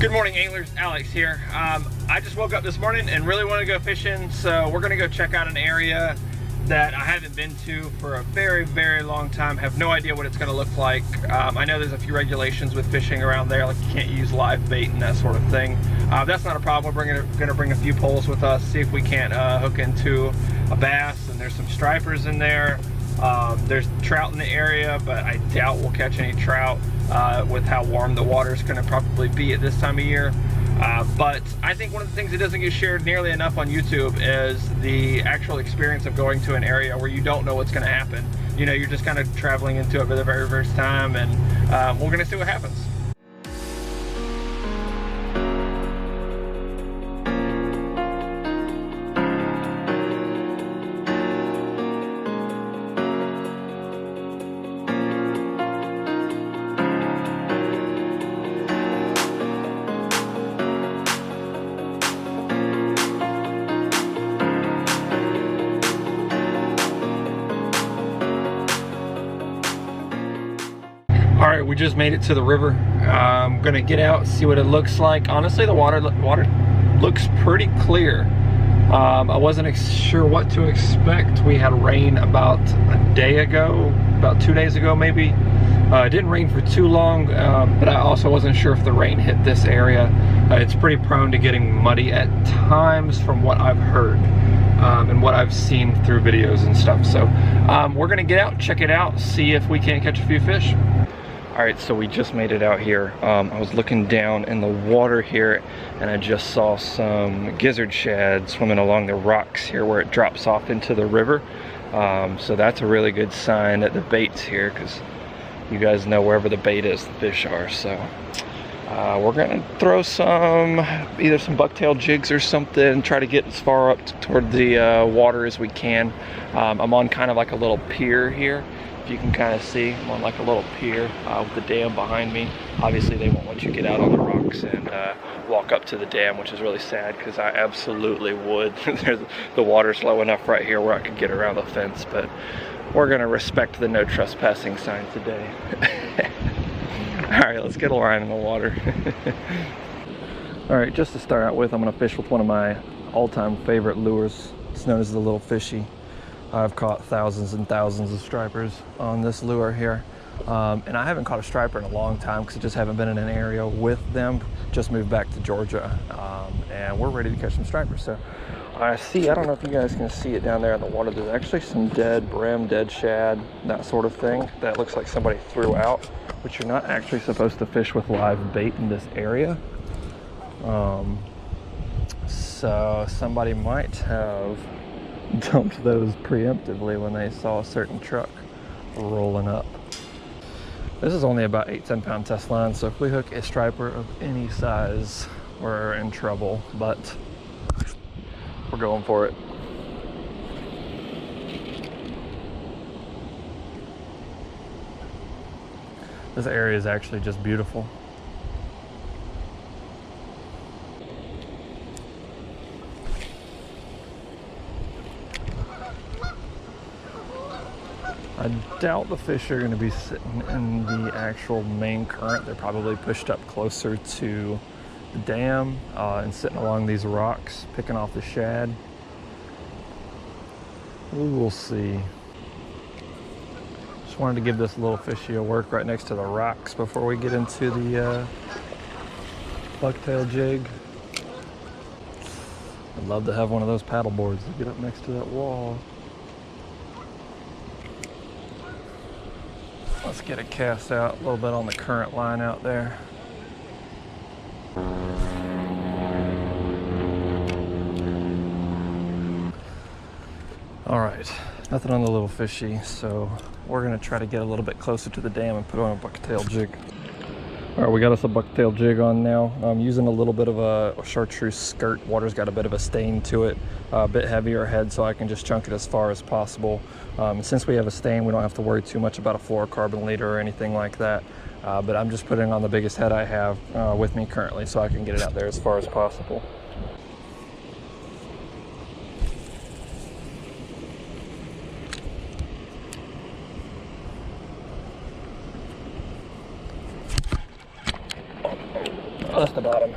Good morning, anglers. Alex here. I just woke up this morning and really want to go fishing, so we're going to go check out an area that I haven't been to for a very, very long time. Have no idea what it's going to look like. I know there's a few regulations with fishing around there, like you can't use live bait and that sort of thing. That's not a problem. We're going to bring a few poles with us, see if we can't hook into a bass, and there's some stripers in there. There's trout in the area, but I doubt we'll catch any trout with how warm the water is going to probably be at this time of year. But I think one of the things that doesn't get shared nearly enough on YouTube is the actual experience of going to an area where you don't know what's going to happen. You know, you're just kind of traveling into it for the very first time, and we're going to see what happens. All right, we just made it to the river. I'm gonna get out, see what it looks like. Honestly, the water looks pretty clear. I wasn't sure what to expect. We had rain about a day ago, about 2 days ago maybe. It didn't rain for too long, but I also wasn't sure if the rain hit this area. It's pretty prone to getting muddy at times from what I've heard. And what I've seen through videos and stuff. So we're gonna get out, check it out, see if we can't catch a few fish. All right, so we just made it out here. I was looking down in the water here and I just saw some gizzard shad swimming along the rocks here where it drops off into the river. So that's a really good sign that the bait's here, because you guys know wherever the bait is, the fish are. So we're gonna throw either some bucktail jigs or something, try to get as far up toward the water as we can. I'm on kind of like a little pier here. If you can kind of see, I'm on like a little pier with the dam behind me. Obviously they won't let you get out on the rocks and walk up to the dam, which is really sad because I absolutely would. The water's low enough right here where I could get around the fence, but we're gonna respect the no trespassing sign today. All right, let's get a line in the water. All right, just to start out with, I'm gonna fish with one of my all-time favorite lures. It's known as the Little Fishy. I've caught thousands and thousands of stripers on this lure here. And I haven't caught a striper in a long time because I just haven't been in an area with them. Just moved back to Georgia, and we're ready to catch some stripers. So I don't know if you guys can see it down there in the water. There's actually some dead brim, dead shad, that sort of thing that looks like somebody threw out, which you're not actually supposed to fish with live bait in this area. So somebody might have dumped those preemptively when they saw a certain truck rolling up. This is only about 8-10 pound test line, so if we hook a striper of any size, we're in trouble, but we're going for it. This area is actually just beautiful. I doubt the fish are going to be sitting in the actual main current. They're probably pushed up closer to the dam and sitting along these rocks, picking off the shad. We'll see. Just wanted to give this Little Fishy a work right next to the rocks before we get into the bucktail jig. I'd love to have one of those paddle boards to get up next to that wall. Let's get a cast out a little bit on the current line out there. All right, nothing on the Little Fishy, so we're gonna try to get a little bit closer to the dam and put on a bucktail jig. All right, we got us a bucktail jig on now. I'm using a little bit of a chartreuse skirt. Water's got a bit of a stain to it, a bit heavier head, so I can just chunk it as far as possible. Since we have a stain, we don't have to worry too much about a fluorocarbon leader or anything like that. But I'm just putting on the biggest head I have with me currently so I can get it out there as far as possible. Oh, that's the bottom.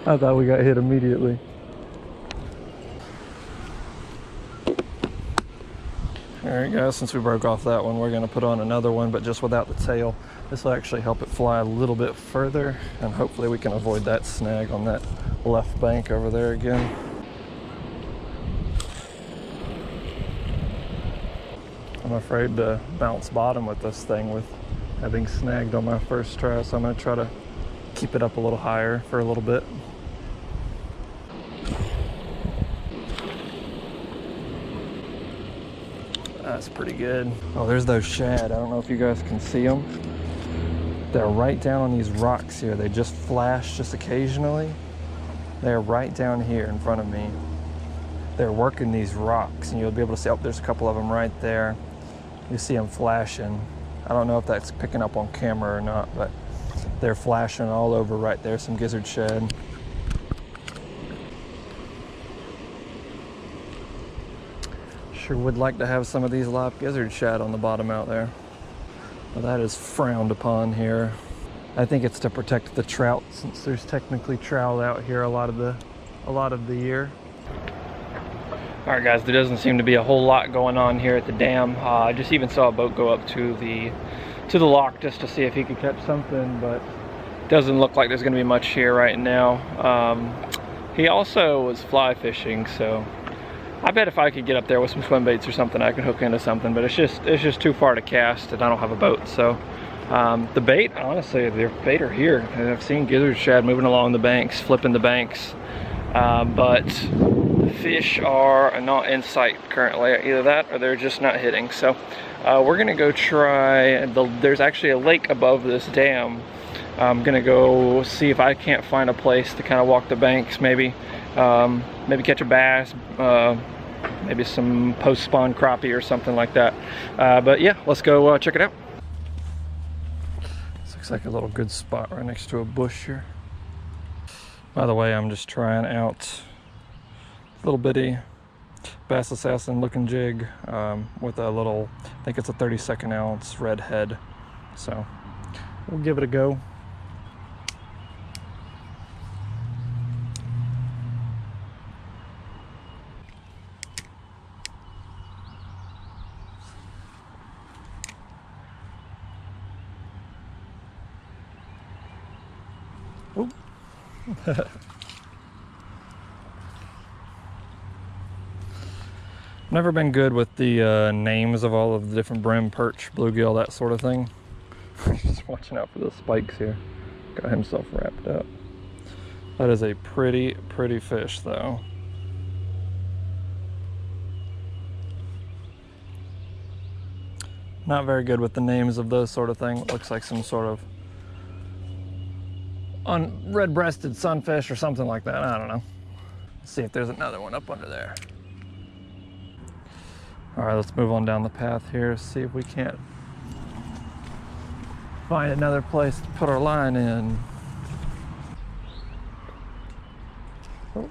I thought we got hit immediately. Alright guys, since we broke off that one, we're going to put on another one, but just without the tail. This will actually help it fly a little bit further, and hopefully we can avoid that snag on that left bank over there again. I'm afraid to bounce bottom with this thing with having snagged on my first try, so I'm going to try to keep it up a little higher for a little bit. That's pretty good. Oh, there's those shad. I don't know if you guys can see them. They're right down on these rocks here. They just flash just occasionally. They're right down here in front of me. They're working these rocks, and you'll be able to see, oh, there's a couple of them right there. You see them flashing. I don't know if that's picking up on camera or not, but they're flashing all over right there, some gizzard shad. Sure would like to have some of these live gizzard shad on the bottom out there. But that is frowned upon here. I think it's to protect the trout, since there's technically trout out here a lot of the year. All right, guys, there doesn't seem to be a whole lot going on here at the dam. I just even saw a boat go up to the lock just to see if he could catch something, but it doesn't look like there's going to be much here right now. He also was fly fishing, so I bet if I could get up there with some swim baits or something, I could hook into something, but it's just too far to cast, and I don't have a boat. So the bait, honestly, the bait are here. I've seen gizzard shad moving along the banks, flipping the banks, but the fish are not in sight currently. Either that or they're just not hitting. So we're gonna go try, there's actually a lake above this dam. I'm gonna go see if I can't find a place to kind of walk the banks, maybe catch a bass, maybe some post-spawn crappie or something like that. But yeah, let's go check it out. This looks like a little good spot right next to a bush here. By the way, I'm just trying out a little bitty Bass Assassin looking jig with a little, I think it's a 32nd ounce red head. So we'll give it a go. Never been good with the names of all of the different brim, perch, bluegill, that sort of thing. Just watching out for those spikes here. Got himself wrapped up. That is a pretty fish though. Not very good with the names of those sort of things. Looks like some sort of red-breasted sunfish or something like that. I don't know. Let's see if there's another one up under there. All right, let's move on down the path here, see if we can't find another place to put our line in. Oh.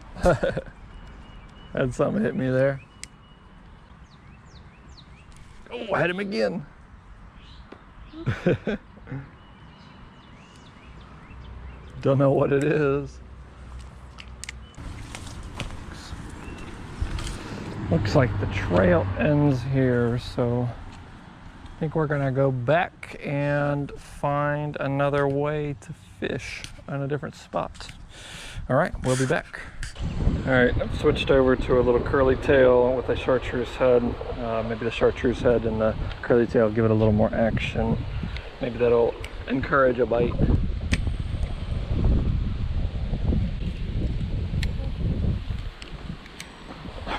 Had something hit me there. Oh, I had him again. Don't know what it is. Looks like the trail ends here, so I think we're gonna go back and find another way to fish on a different spot. All right, we'll be back. All right, I've switched over to a little curly tail with a chartreuse head. Maybe the chartreuse head and the curly tail give it a little more action. Maybe that'll encourage a bite.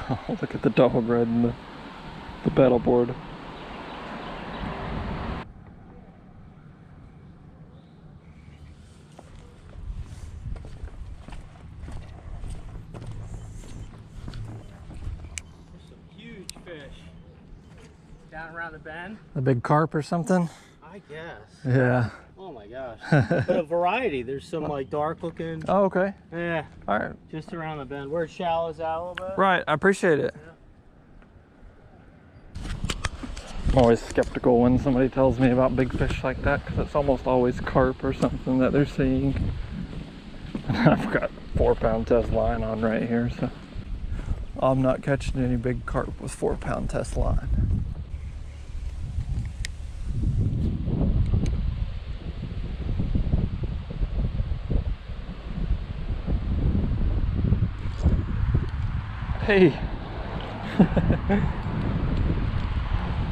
Oh, look at the dog riding the paddle board. There's some huge fish down around the bend. A big carp or something? I guess. Yeah. Oh my gosh. But a variety. There's some like dark looking. Oh, okay. Yeah. All right. Just around the bend. Where it shallows out a little bit. Right, I appreciate it. I'm always skeptical when somebody tells me about big fish like that, because it's almost always carp or something that they're seeing. And I've got 4-pound test line on right here, so I'm not catching any big carp with 4-pound test line. Hey!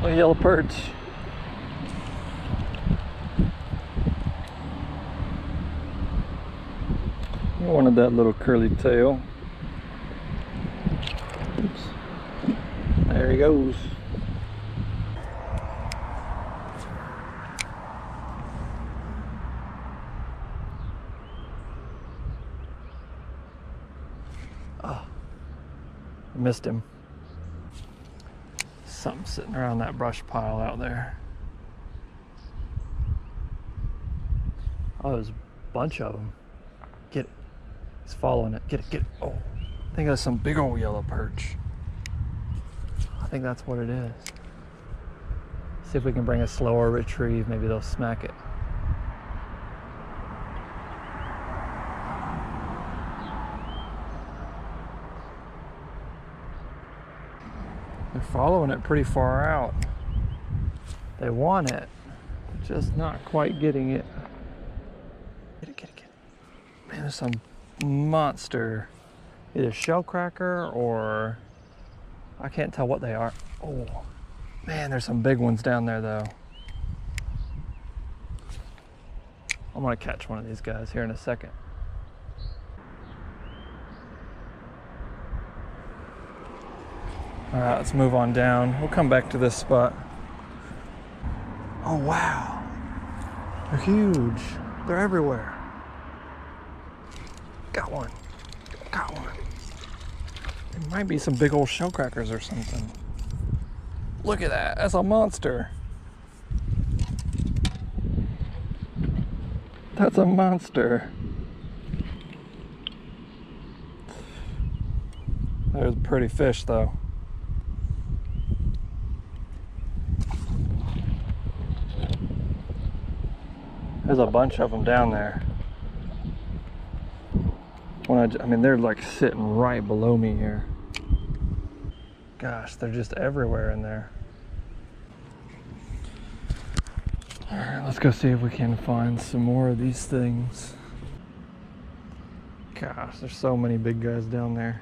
A yellow perch. I wanted that little curly tail. Oops. There he goes. Oh, I missed him. Something sitting around that brush pile out there. Oh, there's a bunch of them. Get it. He's following it. Get it, get it. Oh, I think that's some big old yellow perch. I think that's what it is. See if we can bring a slower retrieve. Maybe they'll smack it. They're following it pretty far out. They want it, just not quite getting it. Get it, get it, get it. Man, there's some monster, either shellcracker or I can't tell what they are. Oh, man, there's some big ones down there though. I'm gonna catch one of these guys here in a second. All right, let's move on down. We'll come back to this spot. Oh, wow. They're huge. They're everywhere. Got one. Got one. There might be some big old shellcrackers or something. Look at that. That's a monster. That's a monster. There's a pretty fish, though. There's a bunch of them down there. I mean, they're like sitting right below me here. Gosh, they're just everywhere in there. All right, let's go see if we can find some more of these things. Gosh, there's so many big guys down there.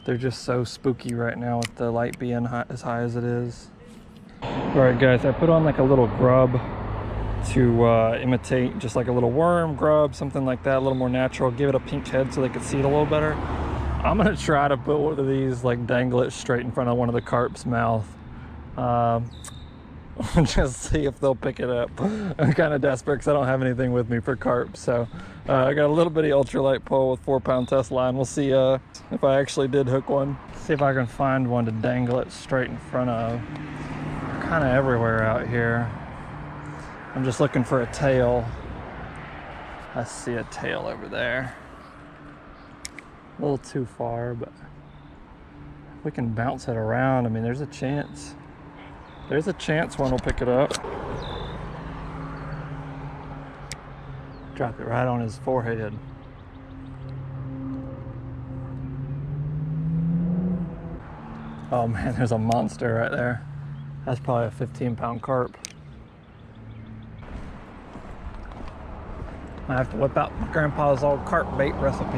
They're just so spooky right now with the light being as high as it is. All right, guys, I put on like a little grub to imitate just like a little worm grub, something like that, a little more natural, give it a pink head so they could see it a little better. I'm gonna try to put one of these, like dangle it straight in front of one of the carp's mouth. Just see if they'll pick it up. I'm kind of desperate because I don't have anything with me for carp, so I got a little bitty ultralight pole with 4-pound test line. We'll see if I actually did hook one. See if I can find one to dangle it straight in front of. They're kind of everywhere out here. I'm just looking for a tail. I see a tail over there. A little too far, but if we can bounce it around, I mean, there's a chance. There's a chance one will pick it up. Drop it right on his forehead. Oh man, there's a monster right there. That's probably a 15-pound carp. I have to whip out my grandpa's old carp bait recipe.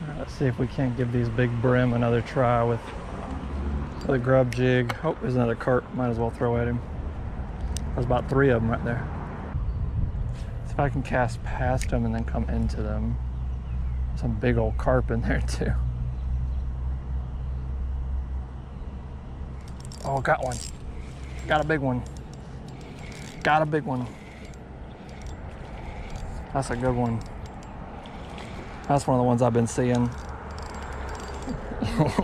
Right, let's see if we can't give these big brim another try with a grub jig. Oh, there's another carp. Might as well throw at him. There's about 3 of them right there. See if I can cast past them and then come into them. Some big old carp in there too. Oh, got one. Got a big one. Got a big one. That's a good one. That's one of the ones I've been seeing.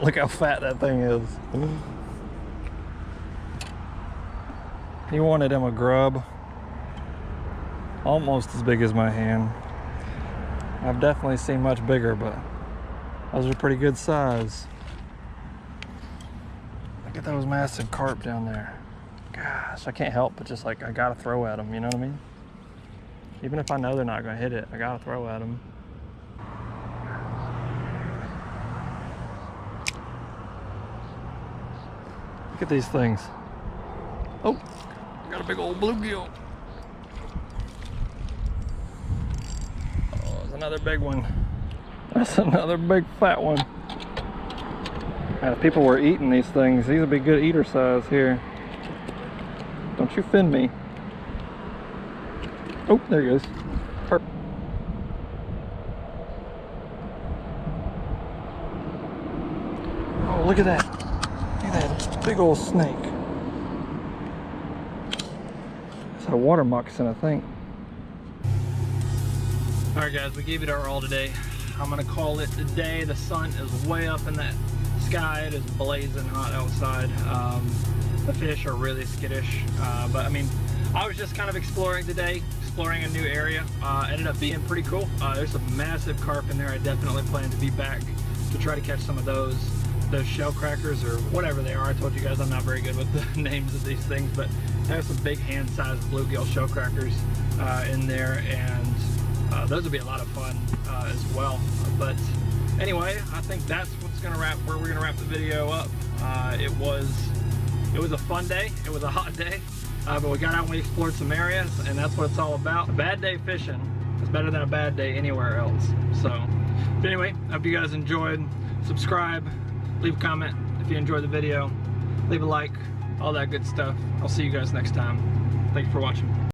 Look how fat that thing is. He wanted him a grub. Almost as big as my hand. I've definitely seen much bigger, but those are pretty good size. Look at those massive carp down there. Gosh, I can't help but just like, I gotta throw at them, you know what I mean? Even if I know they're not gonna hit it, I gotta throw at them. Look at these things. Oh, got a big old bluegill. Oh, there's another big one. That's another big fat one. And if people were eating these things, these would be good eater size here. Don't you fin me. Oh, there he goes. Perfect. Oh, look at that. Look at that big old snake. It's a water moccasin, I think. All right, guys, we gave it our all today. I'm gonna call it a day. The sun is way up in that sky. It is blazing hot outside. The fish are really skittish, but I mean, I was just kind of exploring today, exploring a new area. Ended up being pretty cool. There's some massive carp in there. I definitely plan to be back to try to catch some of those shell crackers or whatever they are. I told you guys I'm not very good with the names of these things, but there's some big hand-sized bluegill shell crackers in there, and those will be a lot of fun as well. But anyway, I think that's what's gonna where we're gonna wrap the video up. It was a fun day. It was a hot day, but we got out and we explored some areas, and that's what it's all about. A bad day fishing is better than a bad day anywhere else. So, but anyway, I hope you guys enjoyed. Subscribe, leave a comment if you enjoyed the video, leave a like, all that good stuff. I'll see you guys next time. Thank you for watching.